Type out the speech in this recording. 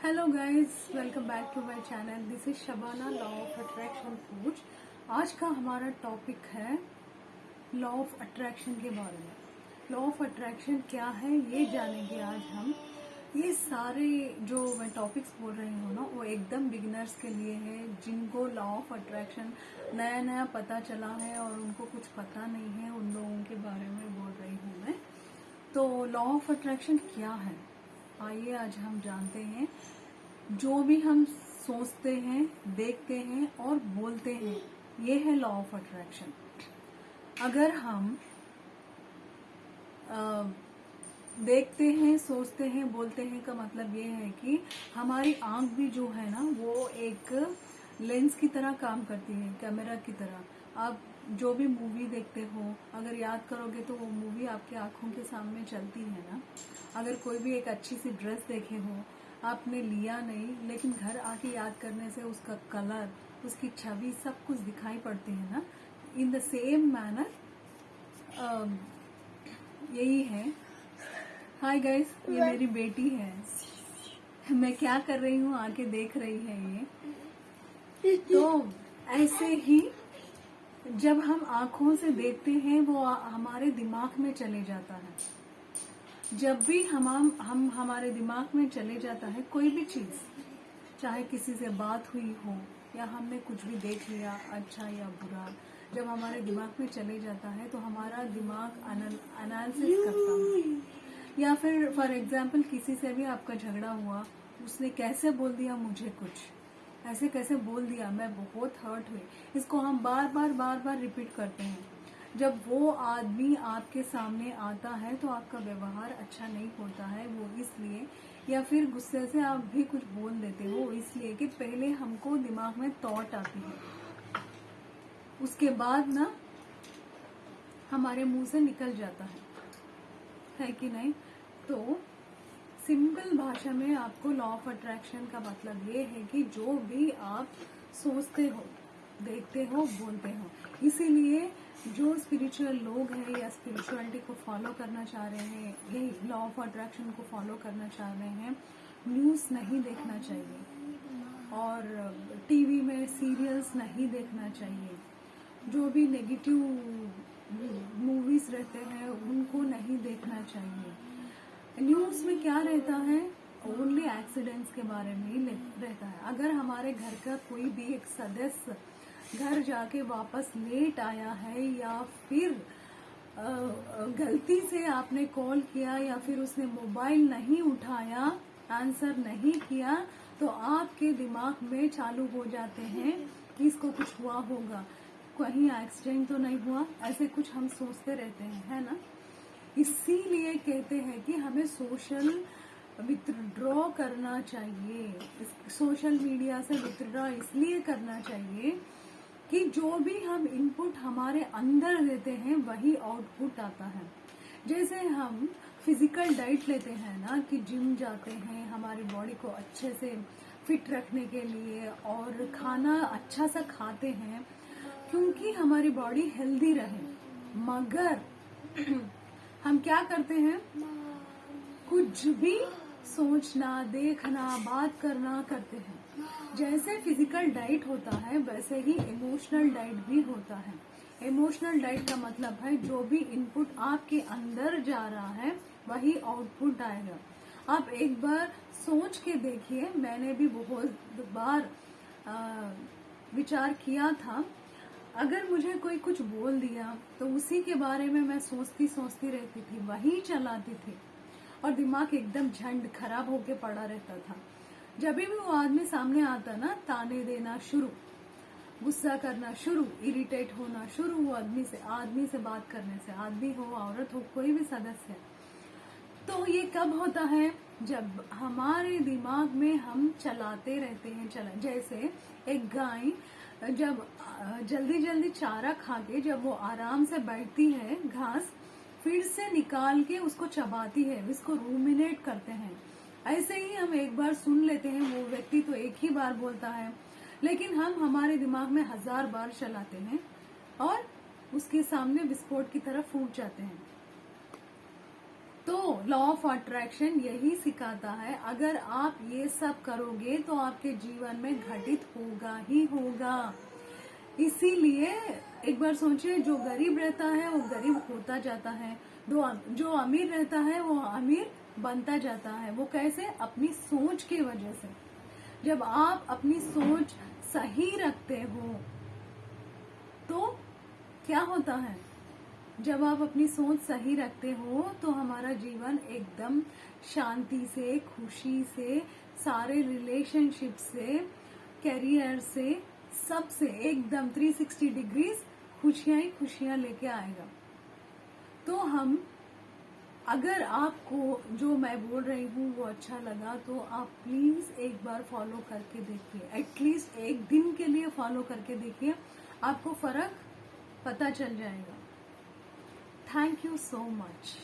Hello guys, welcome back to my channel. This is Shabana, law of attraction coach. आज का हमारा topic है law of attraction के बारे में। लॉ ऑफ अट्रैक्शन क्या है ये जानेंगे आज हम। ये सारे जो मैं टॉपिक्स बोल रही हूँ ना, वो एकदम बिगिनर्स के लिए है, जिनको लॉ ऑफ अट्रैक्शन नया नया पता चला है और उनको कुछ पता नहीं है, उन लोगों के बारे में बोल रही हूँ मैं। तो लॉ ऑफ अट्रैक्शन क्या है, आइए आज हम जानते हैं। जो भी हम सोचते हैं, देखते हैं और बोलते हैं, ये है लॉ ऑफ अट्रैक्शन। अगर हम देखते हैं, सोचते हैं, बोलते हैं का मतलब ये है कि हमारी आंख भी जो है ना, वो एक लेंस की तरह काम करती है, कैमरा की तरह। आप जो भी मूवी देखते हो, अगर याद करोगे तो वो मूवी आपके आंखों के सामने चलती है ना। अगर कोई भी एक अच्छी सी ड्रेस देखे हो, आपने लिया नहीं, लेकिन घर आके याद करने से उसका कलर, उसकी छवि, सब कुछ दिखाई पड़ती है ना। इन द सेम मैनर यही है। हाय गाइस, ये मेरी बेटी है। मैं क्या कर रही हूँ आके देख रही है ये। तो ऐसे ही जब हम आंखों से देखते हैं, वो हमारे दिमाग में चले जाता है। जब भी हम हमारे दिमाग में चले जाता है कोई भी चीज, चाहे किसी से बात हुई हो या हमने कुछ भी देख लिया अच्छा या बुरा, जब हमारे दिमाग में चले जाता है तो हमारा दिमाग एनालिसिस करता है। या फिर फॉर एग्जाम्पल किसी से भी आपका झगड़ा हुआ, उसने कैसे बोल दिया मुझे, कुछ ऐसे कैसे बोल दिया, मैं बहुत हर्ट हुई। इसको हम बार बार रिपीट करते हैं। जब वो आदमी आपके सामने आता है तो आपका व्यवहार अच्छा नहीं होता है, वो इसलिए, या फिर गुस्से से आप भी कुछ बोल देते हो इसलिए कि पहले हमको दिमाग में थॉट आती है, उसके बाद ना हमारे मुंह से निकल जाता है कि नहीं। तो सिंपल भाषा में आपको लॉ ऑफ अट्रैक्शन का मतलब ये है कि जो भी आप सोचते हो, देखते हो, बोलते हो। इसीलिए जो स्पिरिचुअल लोग हैं या स्पिरिचुअलिटी को फॉलो करना चाह रहे हैं, यही लॉ ऑफ अट्रैक्शन को फॉलो करना चाह रहे हैं, न्यूज़ नहीं देखना चाहिए और टीवी में सीरियल्स नहीं देखना चाहिए। जो भी नेगेटिव मूवीज रहते हैं उनको नहीं देखना चाहिए। न्यूज़ में क्या रहता है, ओनली एक्सीडेंट्स के बारे में ही रहता है। अगर हमारे घर का कोई भी एक सदस्य घर जाके वापस लेट आया है, या फिर गलती से आपने कॉल किया, या फिर उसने मोबाइल नहीं उठाया, आंसर नहीं किया, तो आपके दिमाग में चालू हो जाते हैं कि इसको कुछ हुआ होगा, कहीं एक्सीडेंट तो नहीं हुआ, ऐसे कुछ हम सोचते रहते हैं, है ना। इसीलिए कहते हैं कि हमें सोशल विथड्रॉ करना चाहिए। सोशल मीडिया से विथड्रॉ इसलिए करना चाहिए कि जो भी हम इनपुट हमारे अंदर देते हैं वही आउटपुट आता है। जैसे हम फिजिकल डाइट लेते हैं ना, कि जिम जाते हैं हमारी बॉडी को अच्छे से फिट रखने के लिए, और खाना अच्छा सा खाते हैं क्योंकि हमारी बॉडी हेल्दी रहे। मगर हम क्या करते हैं, कुछ भी सोचना, देखना, बात करना करते हैं। जैसे फिजिकल डाइट होता है वैसे ही इमोशनल डाइट भी होता है। इमोशनल डाइट का मतलब है जो भी इनपुट आपके अंदर जा रहा है वही आउटपुट आएगा। आप एक बार सोच के देखिए, मैंने भी बहुत बार विचार किया था। अगर मुझे कोई कुछ बोल दिया तो उसी के बारे में मैं सोचती रहती थी, वही चलाती थी, और दिमाग एकदम झंड खराब होके पड़ा रहता था। जब भी वो आदमी सामने आता ना, ताने देना शुरू, गुस्सा करना शुरू, इरिटेट होना शुरू वो आदमी से बात करने से, आदमी हो, औरत हो, कोई भी सदस्य। तो ये कब होता है, जब हमारे दिमाग में हम चलाते रहते हैं। जैसे एक गाय जब जल्दी जल्दी चारा खा के जब वो आराम से बैठती है, घास फिर से निकाल के उसको चबाती है, इसको रूमिनेट करते हैं। ऐसे ही हम एक बार सुन लेते हैं, वो व्यक्ति तो एक ही बार बोलता है, लेकिन हम हमारे दिमाग में 1000 बार चलाते हैं और उसके सामने विस्फोट की तरह फूट जाते हैं। तो लॉ ऑफ अट्रैक्शन यही सिखाता है, अगर आप ये सब करोगे तो आपके जीवन में घटित होगा ही होगा। इसीलिए एक बार सोचिए, जो गरीब रहता है वो गरीब होता जाता है, जो अमीर रहता है वो अमीर बनता जाता है। वो कैसे? अपनी सोच की वजह से। जब आप अपनी सोच सही रखते हो तो क्या होता है? जब आप अपनी सोच सही रखते हो तो हमारा जीवन एकदम शांति से, खुशी से, सारे रिलेशनशिप से, करियर से, सबसे एकदम 360 डिग्रीज खुशियां ही खुशियां लेके आएगा। तो हम, अगर आपको जो मैं बोल रही हूँ वो अच्छा लगा तो आप प्लीज एक बार फॉलो करके देखिए, एटलीस्ट एक दिन के लिए फॉलो करके देखिए, आपको फर्क पता चल जाएगा। Thank you so much.